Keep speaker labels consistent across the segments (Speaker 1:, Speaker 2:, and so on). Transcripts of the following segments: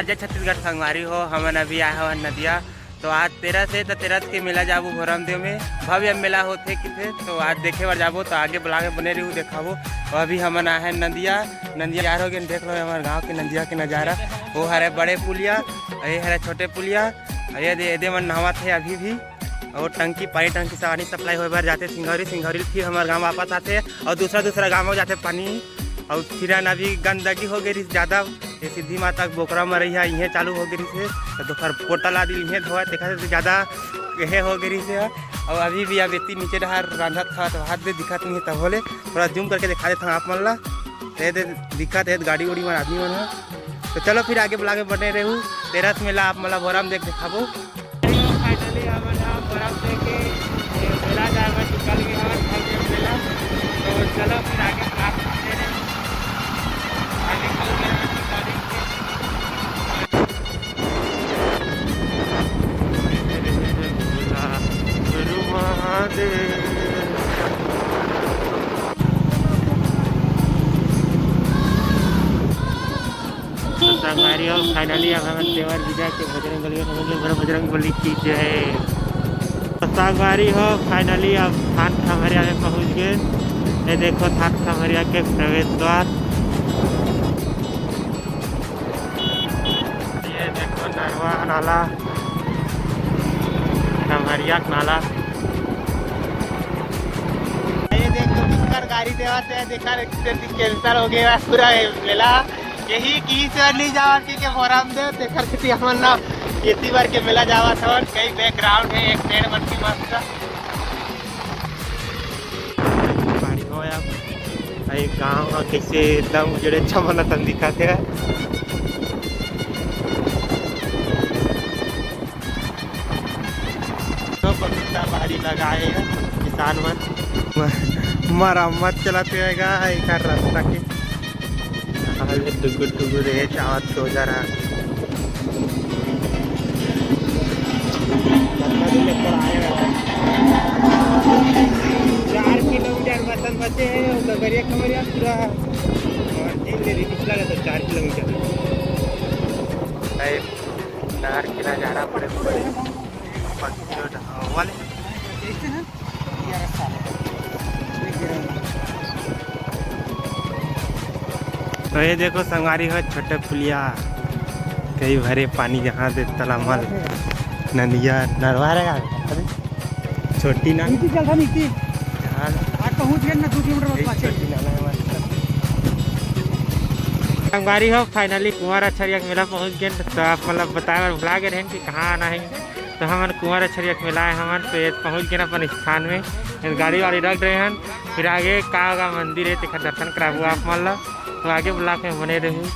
Speaker 1: जय छत्तीसगढ़ संगवारी हो। हमन अभी आए हो नदिया। तो आज 13 से तो 13 के मेला जाबू भोरम देव में भव्य मेला होते कि थे। तो आज देखे बार जाबो तो आगे बुला के बने रहू देखाबो। और अभी हमन आए हैं नदिया यार हो गए। देख लो हमारे गाँव के नदिया के नज़ारा। वो हरे बड़े पुलिया, ये हरे छोटे पुलिया, ये मन नहावा थे अभी भी। और टंकी पानी टंकी से पानी सप्लाई हो बार जाते सिंघौरी फिर हमारे गाँव वापस आते और दूसरा गाँव जाते पानी। और फिर अभी गंदगी हो गई ज़्यादा। ये सिद्धि माता बोकरा मरई है इहें चालू हो गई से। तो दोपहर पोटल आदि इहें धोआ देखा से ज़्यादा यह हो गई से। और अभी भी अब इतनी नीचे रहा रांधत था तो हाथ दे दिखत नहीं तब बोले थोड़ा जूम करके दिखा देता हूँ आप मन ला। दिक्कत है गाड़ी उड़ी में आदमी मन है। तो चलो फिर आगे बुला के बने रहूँ। 13 मेला आप मतलब बोराम देख दिखाबो। फाइनली बोराम देख के मेला जाए निकल गए मेला। तो चलो फिर आगे संगवारी हो। फाइनली अब हम देवर विजय के बजरंग बली की जय। संगवारी हो फाइनली अब थान खमरिया में पहुंच गए। ये देखो थान खमरिया के प्रवेश द्वार। ये देखो नरवा नाला खमरिया नाला। ये देखो गाड़ी देवा से देखा कैंसर हो गया पूरा मेला। यही की से नहीं जावा के बोराम दे देखर किसी हमन ना खेती बार के मेला जावा था। कई बैकग्राउंड है एक पेड़ मन की मस्त पानी हो या भाई गांव कैसे एकदम जड़े छमन तन दिखत है। तो पपीता बाड़ी लगाए हैं किसान मन मरम्मत चलाते रहेगा एक रास्ता के टुगुर है चावत सो जा रहा। 4 किलोमीटर बसन बचे है गगरिया खमरिया पूरा पिछला तो 4 किलोमीटर नहर के नजारा बड़े वाले। तो ये देखो संगवारी हो छोटे पुलिया कई भरे पानी यहाँ से तलामल नदिया नरवा रहेगा छोटी ना संगवारी हो। फाइनली कुंवर अछरिया के मेला पहुँच गए। तो आप मतलब बताए भुला गए रहें कि कहाँ आना है। तो हमारे कुंवर अछरिया के मेला है हमारे तो ये पहुँच गए अपन स्थान में। गाड़ी वाड़ी रख रहे हैं। फिर आगे का होगा मंदिर है तो दर्शन कराबू आप मान लो। तो आगे बुला के बने रहूँ।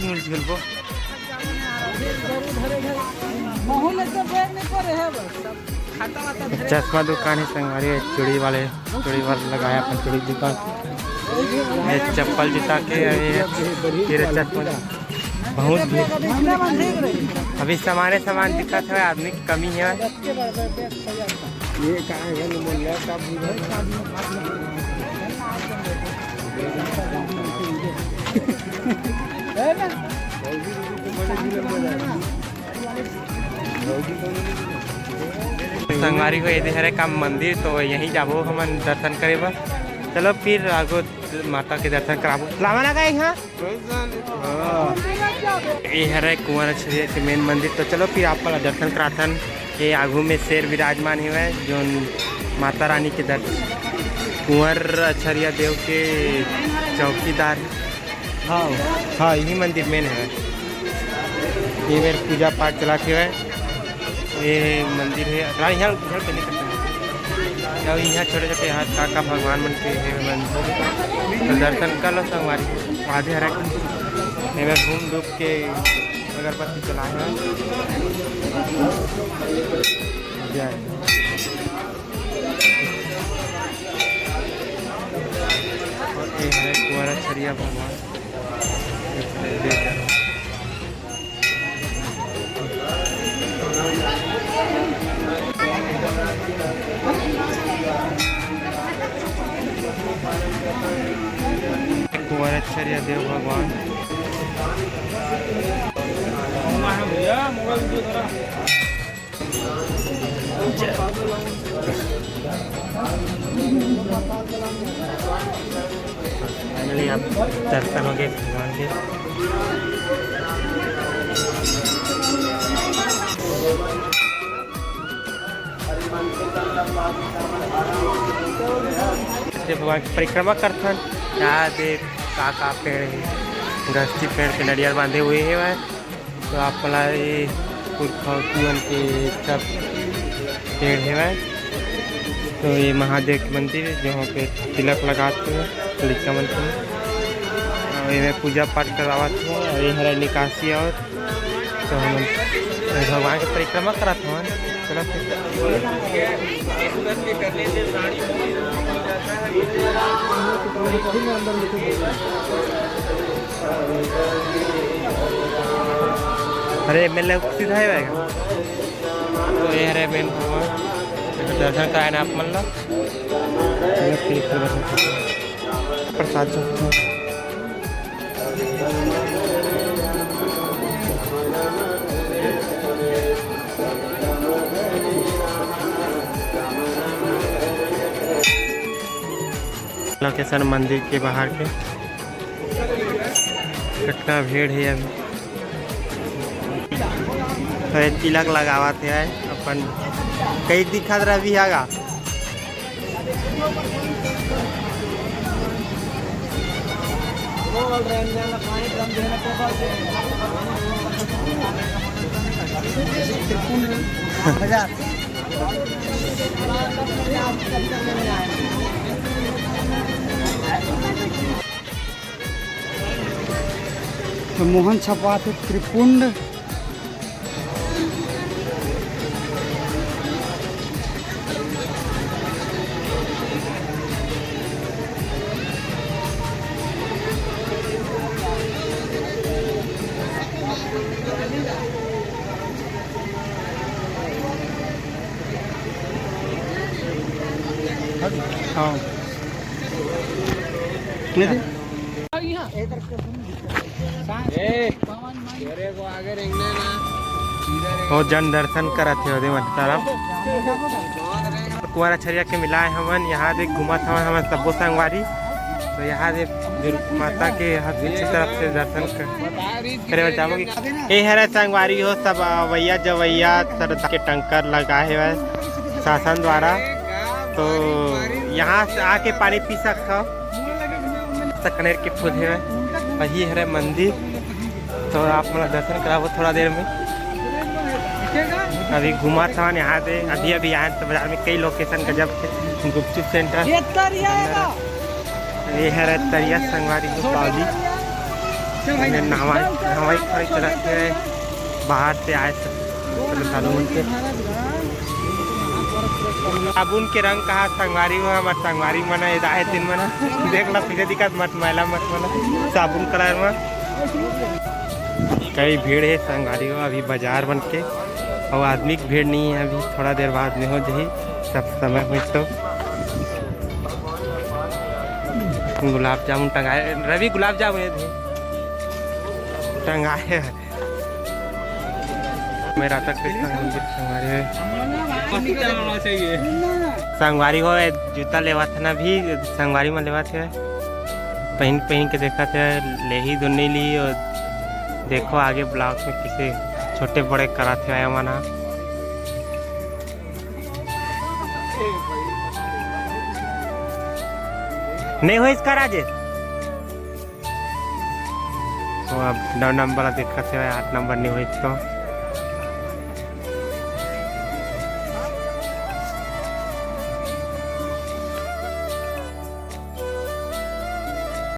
Speaker 1: झूल चश्मा दुकान है संगवारी। चूड़ी वाले लगाया अपन चूड़ी दुकान। चप्पल जूता के फिर चश्मा बहुत भीड़। अभी सामान दिक्कत है आदमी की कमी है। ये कहाँ संगवारी को ये है का मंदिर। तो यहीं जाबो हम दर्शन करे बस। चलो फिर आगो माता के दर्शन कराबो। लावा लगा यहाँ ये है कुंवर अछरिया के मेन मंदिर। तो चलो फिर आप दर्शन कराथन। ये आगू में शेर विराजमान हुआ है जो माता रानी के दर्शन कुंवर अछरिया देव के चौकीदार। हाँ यही मंदिर मेन है। ये मेरे पूजा पाठ चलाते हुए ये मंदिर है। यहाँ यहाँ छोटे छोटे यहाँ काका भगवान मन के मंदिर। तो दर्शन कर लो संगवारी। आधे हरा घूम डूब के अगरबत्ती चलाए हैं। ये है कुंवारा छरिया भगवान। कुंवारा छरिया देव भगवान। फाइनली आप दर्शन हो गए भगवान के। भगवान की परिक्रमा करथन। यहाँ देख का पेड़ है, गस्ती पेड़ के नरियर बांधे हुए है वह। तो आप मला ये पुरखौतियन के सब पेड़ है वह। तो ये महादेव के मंदिर है जहाँ पे तिलक लगाते हैं लिखा मंदिर में, और ये पूजा पाठ करवाते हैं। और ये हरा निकासी और तो हम भगवान की परिक्रमा कराते हैं। अरे मेले सीधा ही रहेगा। तो ये हरे मेन भगवान दर्शन कराए ना आप मतलब प्रसाद लोकेशन मंदिर के बाहर के कितना भीड़ है अभी। तो तिलक लगावा थे अपन कई दिखत रहा भी आगा।
Speaker 2: तो मोहन छपाते त्रिपुंड हाँ
Speaker 1: और जन दर्शन करत थे तरफ कुंवारा छरिया के मिलाए हमन। यहाँ देख घुमत हवन हमन सबो संगवारी। तो यहाँ देख माता के पीछे तरफ से दर्शन करे जाओगे। ये हरे संगवारी हो सब अवैया जवैया सरदा के टंकर लगाए हुए शासन द्वारा। तो यहाँ से आके पानी पी सकते। कनेर के फूल है वही हरे मंदिर। तो आप मतलब दर्शन कराओ थोड़ा देर में। अभी घुमा था यहाँ से अभी आए तो बाजार में कई लोकेशन का जब गुपचुप सेंटर ये है तरिया संगवारी पावली नवाई खड़ी तरह से बाहर से आए साबुन के साबुन के रंग कहा संगवारी हुआ हमारे संगवारी मना आए दिन मना देख ला पीछे दिक्कत मत मैला मत मना साबुन कलर में कई भीड़ है संगवारी हो। अभी बाजार बन के और आदमी की भीड़ नहीं है। अभी थोड़ा देर बाद में हो जाए सब समय हुई। तो गुलाब जामुन टंगाए रवि गुलाब जामुन टंगाए मेरा तक संगवारी हो जूता लेवा था ना भी संगवारी में लेवा थे पहन के देखा थे ले ही दो नहीं ली। और देखो आगे ब्लॉक में किसे छोटे बड़े कराते आया माना। नहीं हो इसका राजेश। तो अब 9 नंबर देखा थे 8 नंबर नहीं हो तो